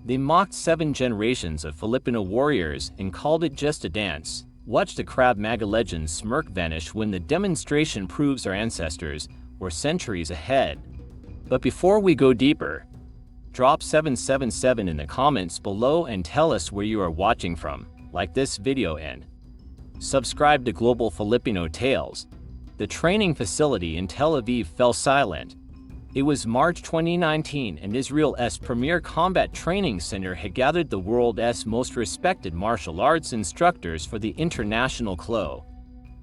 They mocked 7 generations of Filipino warriors and called it just a dance. Watch the Krav Maga legends smirk vanish when the demonstration proves our ancestors were centuries ahead. But before we go deeper, drop 777 in the comments below and tell us where you are watching from. Like this video and subscribe to Global Filipino Tales. The training facility in Tel Aviv fell silent. It was March 2019 and Israel's premier combat training center had gathered the world's most respected martial arts instructors for the International Clo.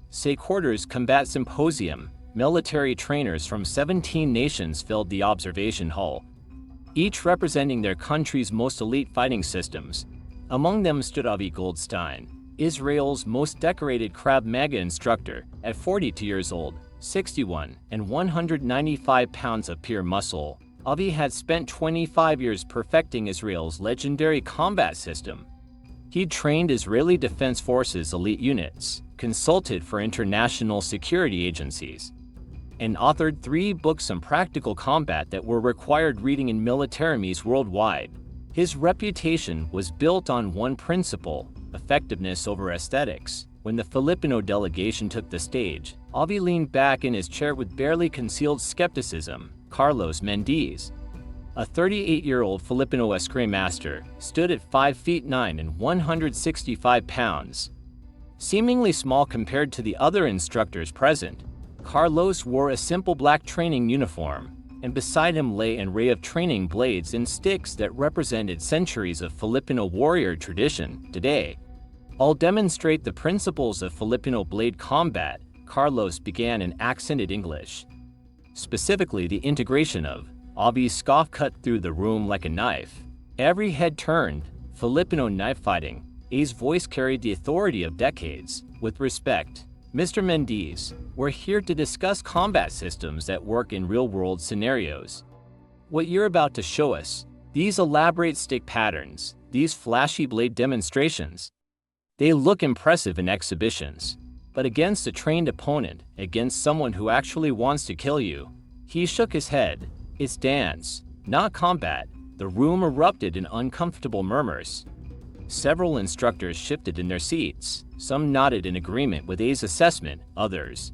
Say Quarters Combat Symposium. Military trainers from 17 nations filled the observation hall, each representing their country's most elite fighting systems. Among them stood Avi Goldstein, Israel's most decorated Krav Maga instructor, at 42 years old, 61, and 195 pounds of pure muscle. Avi had spent 25 years perfecting Israel's legendary combat system. He'd trained Israeli Defense Forces elite units, consulted for international security agencies, and authored 3 books on practical combat that were required reading in militaries worldwide. His reputation was built on one principle: effectiveness over aesthetics. When the Filipino delegation took the stage, Avi leaned back in his chair with barely concealed skepticism. Carlos Mendez, a 38-year-old Filipino Eskrima master, stood at 5 feet 9 and 165 pounds. Seemingly small compared to the other instructors present, Carlos wore a simple black training uniform, and beside him lay an array of training blades and sticks that represented centuries of Filipino warrior tradition. Today, I'll demonstrate the principles of Filipino blade combat. Carlos began in accented English. Specifically, the integration of Avi's scoff cut through the room like a knife. Every head turned. Filipino knife fighting. A's voice carried the authority of decades. With respect, Mr. Mendez, we're here to discuss combat systems that work in real-world scenarios. What you're about to show us, these elaborate stick patterns, these flashy blade demonstrations, they look impressive in exhibitions. But against a trained opponent, against someone who actually wants to kill you, he shook his head. It's dance, not combat. The room erupted in uncomfortable murmurs. Several instructors shifted in their seats. Some nodded in agreement with A's assessment, others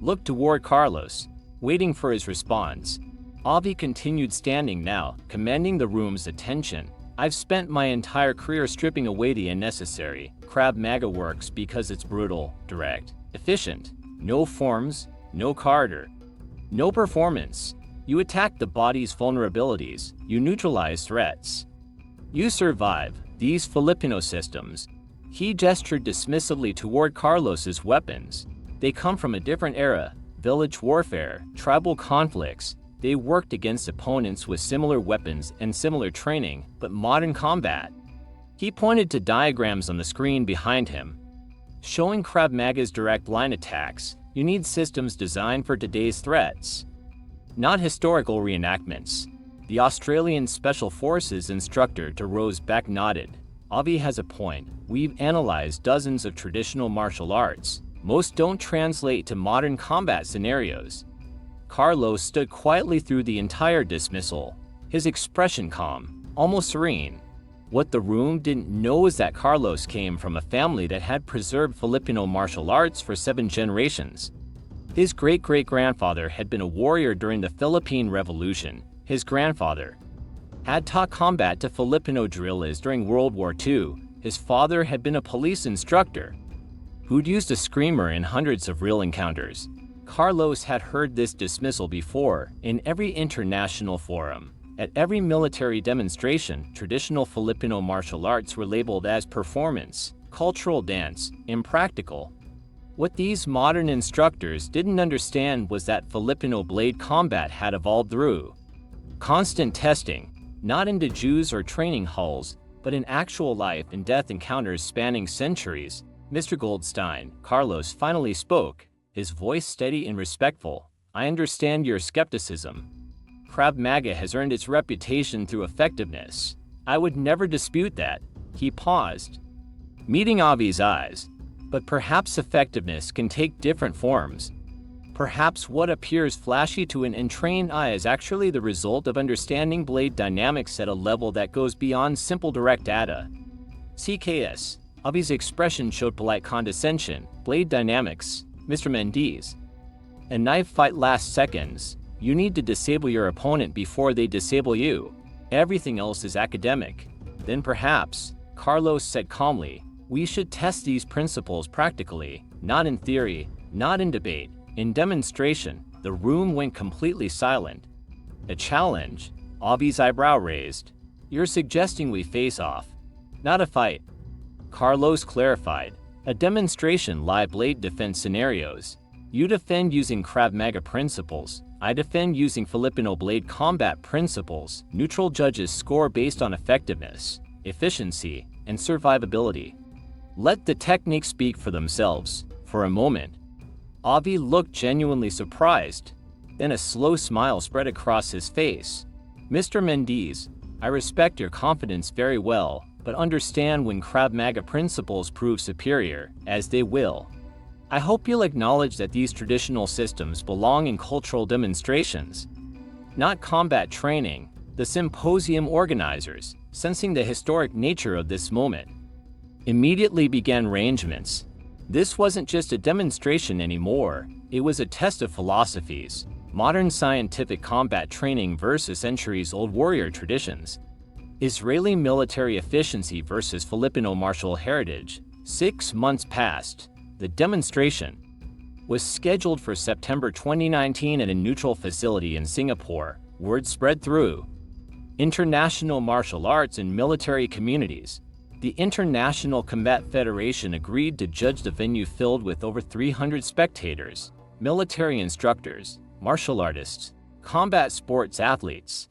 looked toward Carlos, waiting for his response. Avi continued standing now, commanding the room's attention. I've spent my entire career stripping away the unnecessary. Krav Maga works because it's brutal, direct, efficient. No forms, no corridor, no performance. You attack the body's vulnerabilities, you neutralize threats. You survive. These Filipino systems. He gestured dismissively toward Carlos's weapons. They come from a different era, village warfare, tribal conflicts. They worked against opponents with similar weapons and similar training, but modern combat. He pointed to diagrams on the screen behind him, showing Krav Maga's direct line attacks. You need systems designed for today's threats, not historical reenactments. The Australian Special Forces instructor to Rose Beck nodded. Avi has a point. We've analyzed dozens of traditional martial arts. Most don't translate to modern combat scenarios. Carlos stood quietly through the entire dismissal, his expression calm, almost serene. What the room didn't know is that Carlos came from a family that had preserved Filipino martial arts for 7 generations. His great-great-grandfather had been a warrior during the Philippine Revolution. His grandfather had taught combat to Filipino guerrillas during World War II. His father had been a police instructor who'd used a screamer in hundreds of real encounters. Carlos had heard this dismissal before. In every international forum, at every military demonstration, traditional Filipino martial arts were labeled as performance, cultural dance, impractical. What these modern instructors didn't understand was that Filipino blade combat had evolved through constant testing, not into Jews or training halls, but in actual life and death encounters spanning centuries. Mr. Goldstein, Carlos finally spoke, his voice steady and respectful. I understand your skepticism. Krav Maga has earned its reputation through effectiveness. I would never dispute that. He paused, meeting Avi's eyes. But perhaps effectiveness can take different forms. Perhaps what appears flashy to an untrained eye is actually the result of understanding blade dynamics at a level that goes beyond simple direct data. CKS. Avi's expression showed polite condescension. Blade dynamics. Mr. Mendez. A knife fight lasts seconds. You need to disable your opponent before they disable you. Everything else is academic. Then perhaps, Carlos said calmly, we should test these principles practically, not in theory, not in debate. In demonstration, the room went completely silent. A challenge? Avi's eyebrow raised. You're suggesting we face off. Not a fight. Carlos clarified. A demonstration live blade defense scenarios. You defend using Krav Maga principles. I defend using Filipino blade combat principles. Neutral judges score based on effectiveness, efficiency, and survivability. Let the techniques speak for themselves. For a moment, Avi looked genuinely surprised. Then a slow smile spread across his face. Mr. Mendez, I respect your confidence very well, but understand when Krav Maga principles prove superior, as they will. I hope you'll acknowledge that these traditional systems belong in cultural demonstrations, not combat training. The symposium organizers, sensing the historic nature of this moment, immediately began arrangements. This wasn't just a demonstration anymore, it was a test of philosophies, modern scientific combat training versus centuries-old warrior traditions, Israeli military efficiency versus Filipino martial heritage. 6 months passed. The demonstration was scheduled for September 2019 at a neutral facility in Singapore. Word spread through international martial arts and military communities. The International Combat Federation agreed to judge the venue filled with over 300 spectators, military instructors, martial artists, combat sports athletes,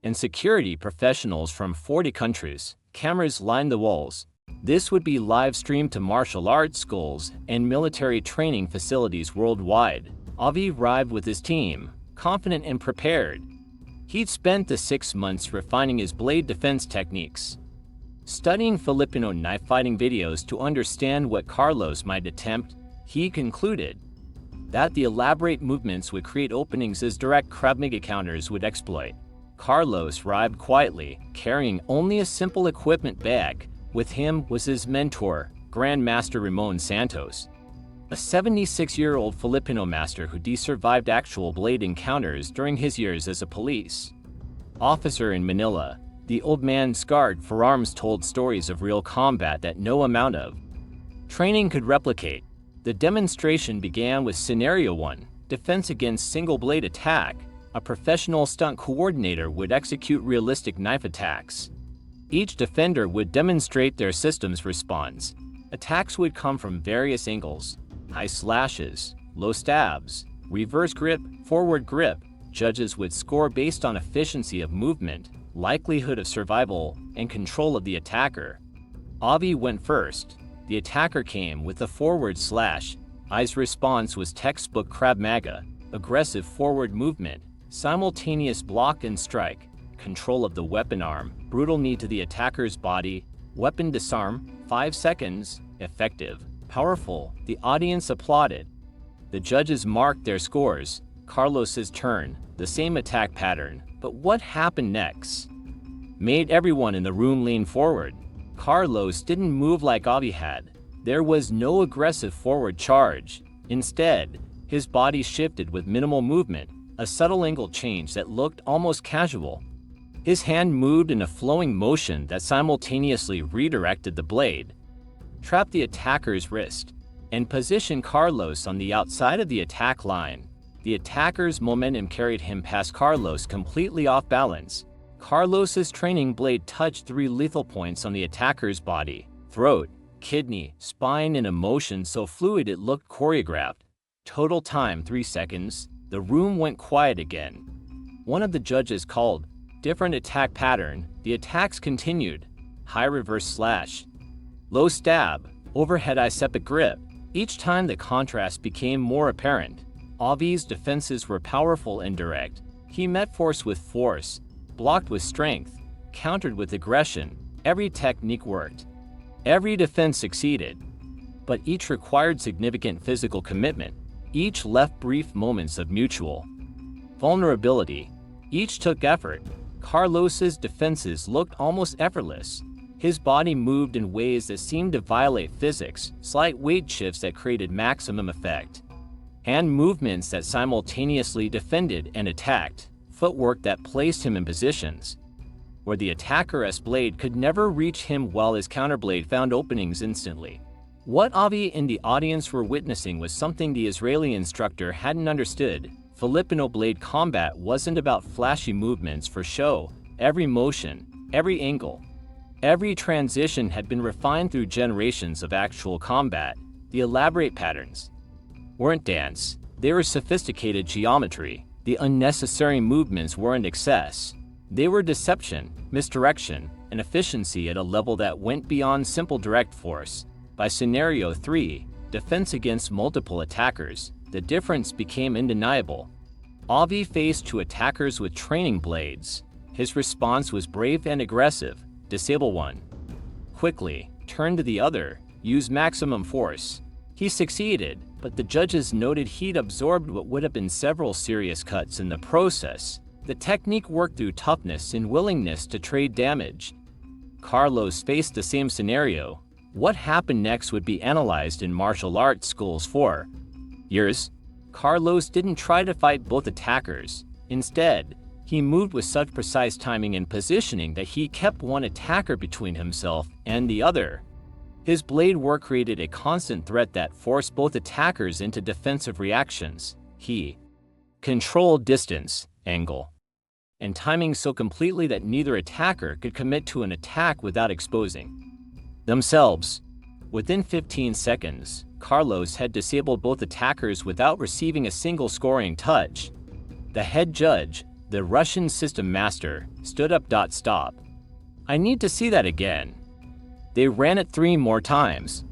and security professionals from 40 countries. Cameras lined the walls. This would be live-streamed to martial arts schools and military training facilities worldwide. Avi arrived with his team, confident and prepared. He'd spent the 6 months refining his blade defense techniques, studying Filipino knife fighting videos to understand what Carlos might attempt. He concluded that the elaborate movements would create openings as direct Krav Maga counters would exploit. Carlos arrived quietly, carrying only a simple equipment bag. With him was his mentor, Grandmaster Ramon Santos, a 76-year-old Filipino master who survived actual blade encounters during his years as a police officer in Manila. The old man, scarred forearms, told stories of real combat that no amount of training could replicate. The demonstration began with Scenario 1, defense against single-blade attack. A professional stunt coordinator would execute realistic knife attacks. Each defender would demonstrate their system's response. Attacks would come from various angles: high slashes, low stabs, reverse grip, forward grip. Judges would score based on efficiency of movement, likelihood of survival, and control of the attacker. Avi went first. The attacker came with a forward slash. I's response was textbook Krav Maga: aggressive forward movement, simultaneous block and strike, control of the weapon arm, brutal knee to the attacker's body, weapon disarm, 5 seconds, effective, powerful. The audience applauded. The judges marked their scores. Carlos's turn, the same attack pattern, but what happened next made everyone in the room lean forward. Carlos didn't move like Avi had. There was no aggressive forward charge. Instead, his body shifted with minimal movement, a subtle angle change that looked almost casual. His hand moved in a flowing motion that simultaneously redirected the blade, trapped the attacker's wrist, and positioned Carlos on the outside of the attack line. The attacker's momentum carried him past Carlos, completely off balance. Carlos's training blade touched 3 lethal points on the attacker's body: throat, kidney, spine, in a motion so fluid it looked choreographed. Total time 3 seconds. The room went quiet again. One of the judges called, "Different attack pattern." The attacks continued: high reverse slash, low stab, overhead icepic grip. Each time the contrast became more apparent. Avi's defenses were powerful and direct. He met force with force, blocked with strength, countered with aggression. Every technique worked. Every defense succeeded. But each required significant physical commitment. Each left brief moments of mutual vulnerability. Each took effort. Carlos's defenses looked almost effortless. His body moved in ways that seemed to violate physics, slight weight shifts that created maximum effect. Hand movements that simultaneously defended and attacked, footwork that placed him in positions where the attacker's blade could never reach him while his counterblade found openings instantly. What Avi and the audience were witnessing was something the Israeli instructor hadn't understood. Filipino blade combat wasn't about flashy movements for show. Every motion, every angle, every transition had been refined through generations of actual combat. The elaborate patterns weren't dance, they were sophisticated geometry. The unnecessary movements weren't excess. They were deception, misdirection, and efficiency at a level that went beyond simple direct force. By Scenario 3, defense against multiple attackers, the difference became undeniable. Avi faced two attackers with training blades. His response was brave and aggressive. Disable one quickly, turn to the other, use maximum force. He succeeded, but the judges noted he'd absorbed what would have been several serious cuts in the process. The technique worked through toughness and willingness to trade damage. Carlos faced the same scenario. What happened next would be analyzed in martial arts schools for years. Carlos didn't try to fight both attackers. Instead, he moved with such precise timing and positioning that he kept one attacker between himself and the other. His blade work created a constant threat that forced both attackers into defensive reactions. He controlled distance, angle, and timing so completely that neither attacker could commit to an attack without exposing themselves. Within 15 seconds, Carlos had disabled both attackers without receiving a single scoring touch. The head judge, the Russian system master, stood up. Stop. I need to see that again. They ran it 3 more times.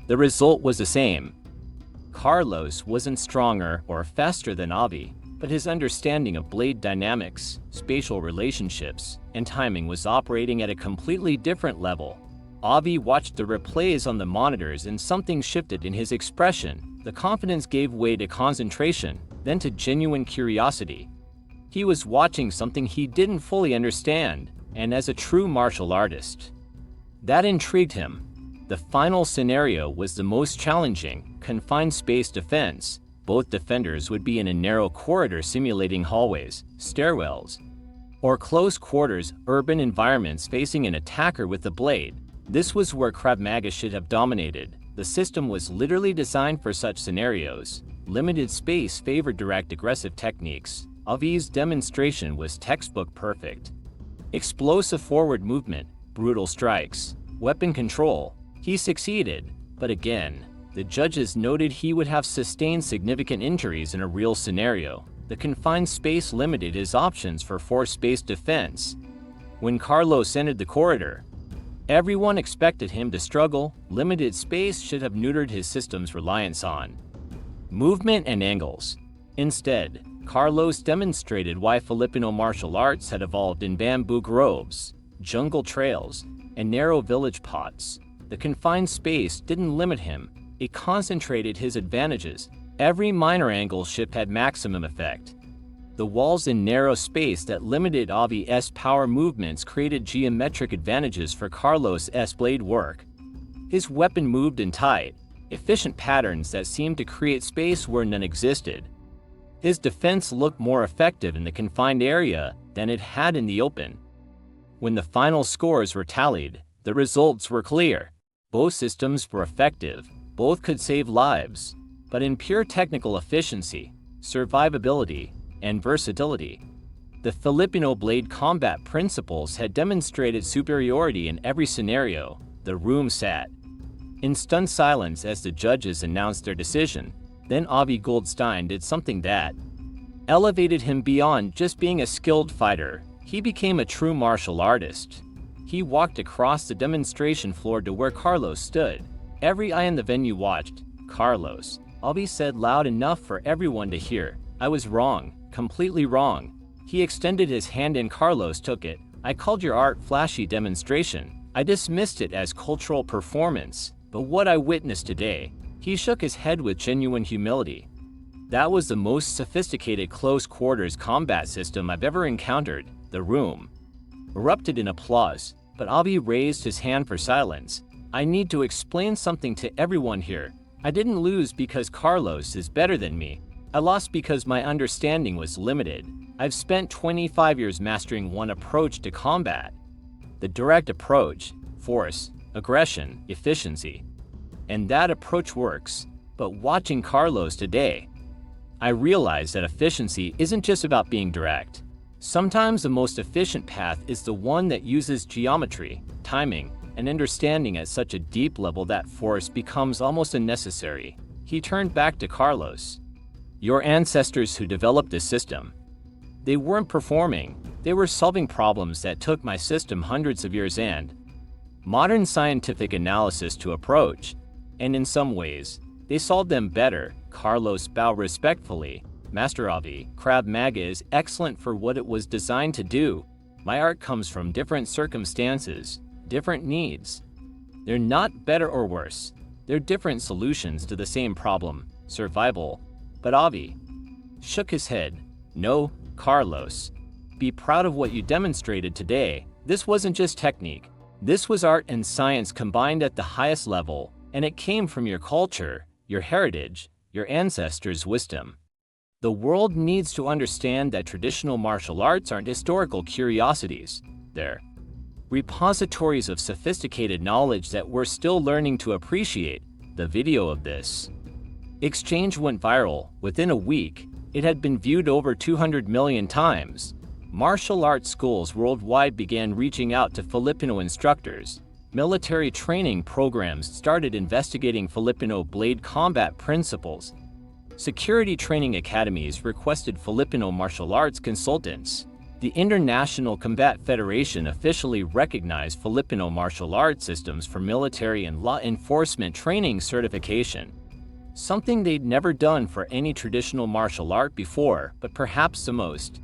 The result was the same. Carlos wasn't stronger or faster than Avi, but his understanding of blade dynamics, spatial relationships, and timing was operating at a completely different level. Avi watched the replays on the monitors and something shifted in his expression. The confidence gave way to concentration, then to genuine curiosity. He was watching something he didn't fully understand, and as a true martial artist, that intrigued him. The final scenario was the most challenging: confined space defense. Both defenders would be in a narrow corridor simulating hallways, stairwells, or close quarters urban environments facing an attacker with a blade. This was where Krav Maga should have dominated. The system was literally designed for such scenarios. Limited space favored direct aggressive techniques. Avi's demonstration was textbook perfect. Explosive forward movement, brutal strikes, weapon control. He succeeded, but again, the judges noted he would have sustained significant injuries in a real scenario. The confined space limited his options for force-based defense. When Carlos entered the corridor, everyone expected him to struggle. Limited space should have neutered his system's reliance on movement and angles. Instead, Carlos demonstrated why Filipino martial arts had evolved in bamboo groves, jungle trails, and narrow village pots. The confined space didn't limit him, it concentrated his advantages. Every minor angle shift had maximum effect. The walls in narrow space that limited Avi's power movements created geometric advantages for Carlos's blade work. His weapon moved in tight, efficient patterns that seemed to create space where none existed. His defense looked more effective in the confined area than it had in the open. When the final scores were tallied, the results were clear. Both systems were effective, both could save lives, but in pure technical efficiency, survivability, and versatility, the Filipino blade combat principles had demonstrated superiority in every scenario. The room sat in stunned silence as the judges announced their decision. Then Avi Goldstein did something that elevated him beyond just being a skilled fighter. He became a true martial artist. He walked across the demonstration floor to where Carlos stood. Every eye in the venue watched. Carlos, Avi said loud enough for everyone to hear. I was wrong, completely wrong. He extended his hand and Carlos took it. I called your art flashy demonstration. I dismissed it as cultural performance. But what I witnessed today, he shook his head with genuine humility. That was the most sophisticated close-quarters combat system I've ever encountered. The room erupted in applause, but Avi raised his hand for silence. I need to explain something to everyone here. I didn't lose because Carlos is better than me. I lost because my understanding was limited. I've spent 25 years mastering one approach to combat. The direct approach, force, aggression, efficiency. And that approach works. But watching Carlos today, I realized that efficiency isn't just about being direct. Sometimes the most efficient path is the one that uses geometry, timing, and understanding at such a deep level that force becomes almost unnecessary. He turned back to Carlos. Your ancestors who developed this system, they weren't performing, they were solving problems that took my system hundreds of years and modern scientific analysis to approach, and in some ways, they solved them better. Carlos bowed respectfully. Master Avi, Krav Maga is excellent for what it was designed to do. My art comes from different circumstances, different needs. They're not better or worse. They're different solutions to the same problem, survival. But Avi shook his head. No, Carlos. Be proud of what you demonstrated today. This wasn't just technique. This was art and science combined at the highest level, and it came from your culture, your heritage, your ancestors' wisdom. The world needs to understand that traditional martial arts aren't historical curiosities. They're repositories of sophisticated knowledge that we're still learning to appreciate. The video of this exchange went viral. Within a week, it had been viewed over 200 million times. Martial arts schools worldwide began reaching out to Filipino instructors. Military training programs started investigating Filipino blade combat principles. Security training academies requested Filipino martial arts consultants. The International Combat Federation officially recognized Filipino martial arts systems for military and law enforcement training certification. Something they'd never done for any traditional martial art before, but perhaps the most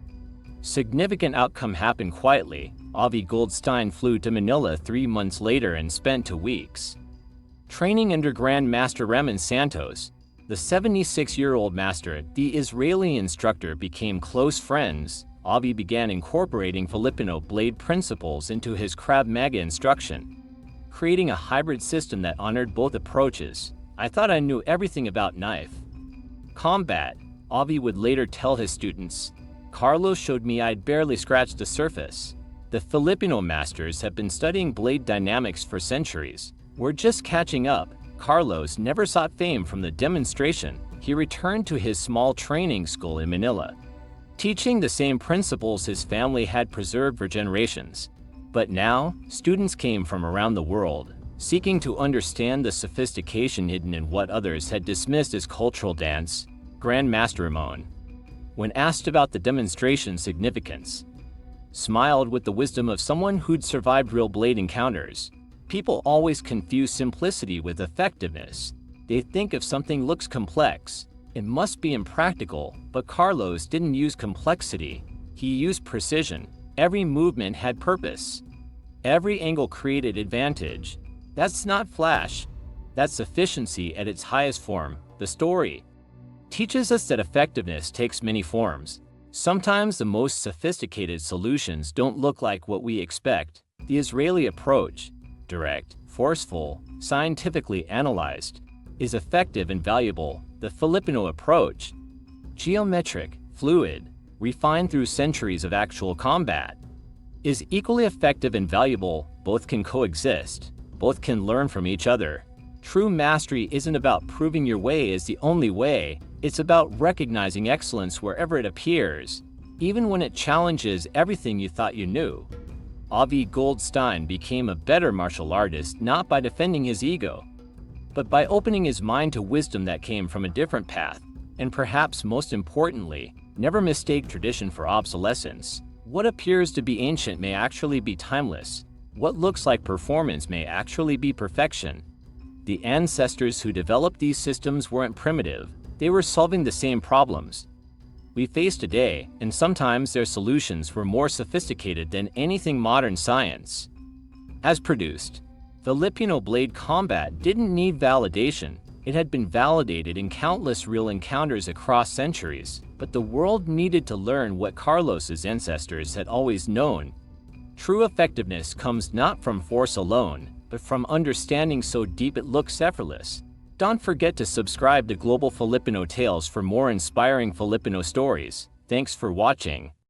significant outcome happened quietly. Avi Goldstein flew to Manila 3 months later and spent 2 weeks training under Grand Master Raman Santos. The 76-year-old master, the Israeli instructor, became close friends. Avi began incorporating Filipino blade principles into his Krav Maga instruction, creating a hybrid system that honored both approaches. I thought I knew everything about knife combat, Avi would later tell his students. Carlos showed me I'd barely scratched the surface. The Filipino masters have been studying blade dynamics for centuries. We're just catching up. Carlos never sought fame from the demonstration. He returned to his small training school in Manila, teaching the same principles his family had preserved for generations. But now, students came from around the world, seeking to understand the sophistication hidden in what others had dismissed as cultural dance. Grand Master Ramon, when asked about the demonstration's significance, smiled with the wisdom of someone who'd survived real blade encounters. People always confuse simplicity with effectiveness. They think if something looks complex, it must be impractical, but Carlos didn't use complexity. He used precision. Every movement had purpose. Every angle created advantage. That's not flash. That's efficiency at its highest form. The story teaches us that effectiveness takes many forms. Sometimes the most sophisticated solutions don't look like what we expect. The Israeli approach, direct, forceful, scientifically analyzed, is effective and valuable. The Filipino approach, geometric, fluid, refined through centuries of actual combat, is equally effective and valuable. Both can coexist. Both can learn from each other. True mastery isn't about proving your way is the only way. It's about recognizing excellence wherever it appears, even when it challenges everything you thought you knew. Avi Goldstein became a better martial artist not by defending his ego, but by opening his mind to wisdom that came from a different path. And perhaps most importantly, never mistake tradition for obsolescence. What appears to be ancient may actually be timeless. What looks like performance may actually be perfection. The ancestors who developed these systems weren't primitive. They were solving the same problems we face today, and sometimes their solutions were more sophisticated than anything modern science has produced. Filipino blade combat didn't need validation. It had been validated in countless real encounters across centuries, but the world needed to learn what Carlos's ancestors had always known. True effectiveness comes not from force alone, but from understanding so deep it looks effortless. Don't forget to subscribe to Global Filipino Tales for more inspiring Filipino stories. Thanks for watching.